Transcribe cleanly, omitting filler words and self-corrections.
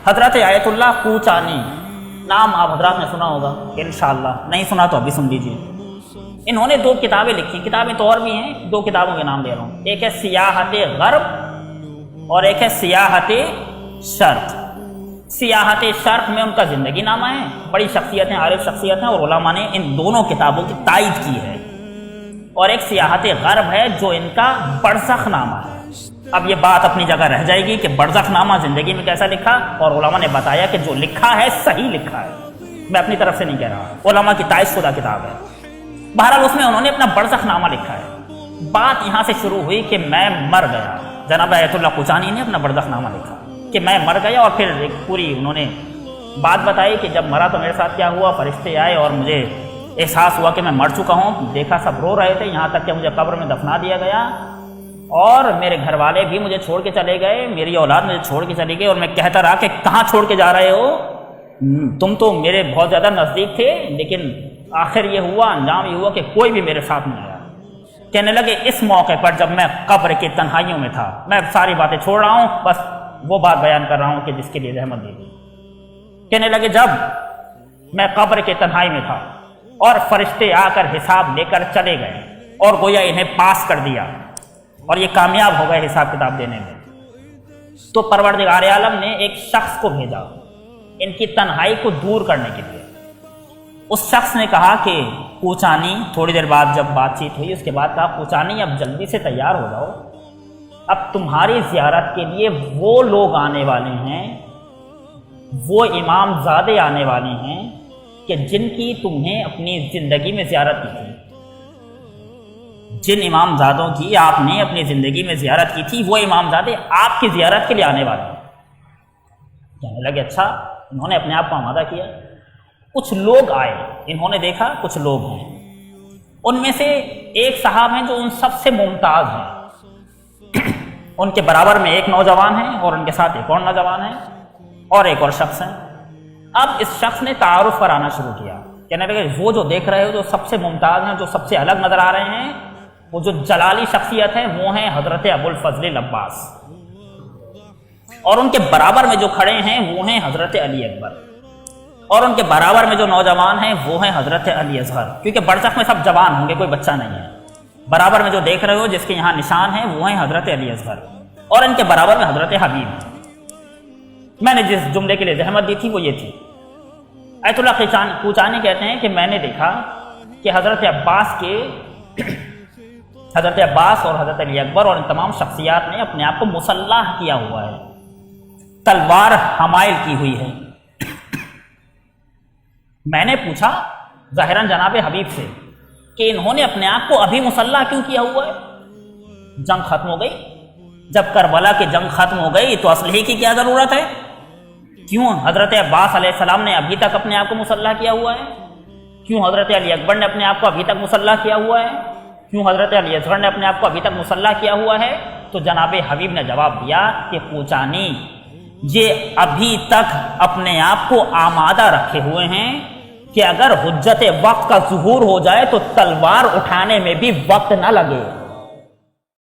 حضرت آیت اللہ کوچانی، نام آپ حضرات نے سنا ہوگا انشاءاللہ، نہیں سنا تو ابھی سن لیجیے۔ انہوں نے 2 کتابیں لکھی، کتابیں تو اور بھی ہیں، 2 کتابوں کے نام دے رہا ہوں، ایک ہے سیاحت غرب اور ایک ہے سیاحت شرق۔ سیاحت شرق میں ان کا زندگی نامہ ہے، بڑی شخصیتیں، عارف شخصیتیں، اور علماء نے ان دونوں کتابوں کی تائید کی ہے۔ اور ایک سیاحت غرب ہے جو ان کا برزخ نامہ ہے۔ اب یہ بات اپنی جگہ رہ جائے گی کہ برزخ نامہ زندگی میں کیسا لکھا، اور علماء نے بتایا کہ جو لکھا ہے صحیح لکھا ہے، میں اپنی طرف سے نہیں کہہ رہا، علماء کی تائید شدہ کتاب ہے۔ بہرحال اس میں انہوں نے اپنا برزخ نامہ لکھا ہے۔ بات یہاں سے شروع ہوئی کہ میں مر گیا، جناب آیت اللہ کوچانی نے اپنا برزخ نامہ لکھا کہ میں مر گیا، اور پھر ایک پوری انہوں نے بات بتائی کہ جب مرا تو میرے ساتھ کیا ہوا، فرشتے آئے اور مجھے احساس ہوا کہ میں مر چکا ہوں، دیکھا سب رو رہے تھے، یہاں تک کہ مجھے قبر میں دفنا دیا گیا، اور میرے گھر والے بھی مجھے چھوڑ کے چلے گئے، میری اولاد مجھے چھوڑ کے چلی گئی، اور میں کہتا رہا کہ کہاں چھوڑ کے جا رہے ہو، تم تو میرے بہت زیادہ نزدیک تھے، لیکن آخر یہ ہوا، انجام یہ ہوا کہ کوئی بھی میرے ساتھ نہیں آیا۔ کہنے لگے اس موقع پر جب میں قبر کی تنہائیوں میں تھا، میں ساری باتیں چھوڑ رہا ہوں، بس وہ بات بیان کر رہا ہوں کہ جس کے لیے زحمت دی تھی۔ کہنے لگے جب میں قبر کے تنہائی میں تھا اور فرشتے آ کر حساب لے کر چلے گئے، اور گویا انہیں پاس کر دیا، اور یہ کامیاب ہو گئے حساب کتاب دینے میں، تو پروردگار عالم نے ایک شخص کو بھیجا ان کی تنہائی کو دور کرنے کے لیے۔ اس شخص نے کہا کہ کوچانی، تھوڑی دیر بعد جب بات چیت ہوئی اس کے بعد کہا کوچانی اب جلدی سے تیار ہو جاؤ، اب تمہاری زیارت کے لیے وہ لوگ آنے والے ہیں، وہ امام زادے آنے والے ہیں کہ جن کی تمہیں اپنی زندگی میں زیارت کی تھی، جن امام زادوں کی آپ نے اپنی زندگی میں زیارت کی تھی، وہ امام زادے آپ کی زیارت کے لیے آنے والے ہیں۔ کہنے لگے اچھا، انہوں نے اپنے آپ کو آمادہ کیا، کچھ لوگ آئے، انہوں نے دیکھا کچھ لوگ ہیں، ان میں سے ایک صاحب ہیں جو ان سب سے ممتاز ہیں، ان کے برابر میں ایک نوجوان ہے، اور ان کے ساتھ ایک اور نوجوان ہے، اور ایک اور شخص ہے۔ اب اس شخص نے تعارف کرانا شروع کیا، کہنے لگے وہ جو دیکھ رہے ہو، جو سب سے ممتاز ہیں، جو سب سے الگ نظر آ رہے ہیں، وہ جو جلالی شخصیت ہے وہ ہیں حضرت ابو الفضل عباس، اور ان کے برابر میں جو کھڑے ہیں وہ ہیں حضرت علی اکبر، اور ان کے برابر میں جو نوجوان ہیں وہ ہیں حضرت علی اصغر، کیونکہ برزخ میں سب جوان ہوں گے، کوئی بچہ نہیں ہے۔ برابر میں جو دیکھ رہے ہو جس کے یہاں نشان ہیں وہ ہیں حضرت علی اصغر، اور ان کے برابر میں حضرت حبیب ہیں۔ میں نے جس جملے کے لیے زحمت دی تھی وہ یہ تھی، آیت اللہ کوچانی کہتے ہیں کہ میں نے دیکھا کہ حضرت عباس اور حضرت علی اکبر اور ان تمام شخصیات نے اپنے آپ کو مسلح کیا ہوا ہے، تلوار حمائل کی ہوئی ہے۔ میں نے پوچھا ظاہراً جناب حبیب سے کہ انہوں نے اپنے آپ کو ابھی مسلح کیوں کیا ہوا ہے؟ جنگ ختم ہو گئی، جب کربلا کی جنگ ختم ہو گئی تو اسلحے کی کیا ضرورت ہے؟ کیوں حضرت عباس علیہ السلام نے ابھی تک اپنے آپ کو مسلح کیا ہوا ہے؟ کیوں حضرت علی اکبر نے اپنے آپ کو ابھی تک مسلح کیا ہوا ہے؟ کیوں حضرت علی اصغر نے اپنے آپ کو ابھی تک مسلح کیا ہوا ہے؟ تو جناب حبیب نے جواب دیا کہ کوچانی یہ ابھی تک اپنے آپ کو آمادہ رکھے ہوئے ہیں کہ اگر حجت وقت کا ظہور ہو جائے تو تلوار اٹھانے میں بھی وقت نہ لگے۔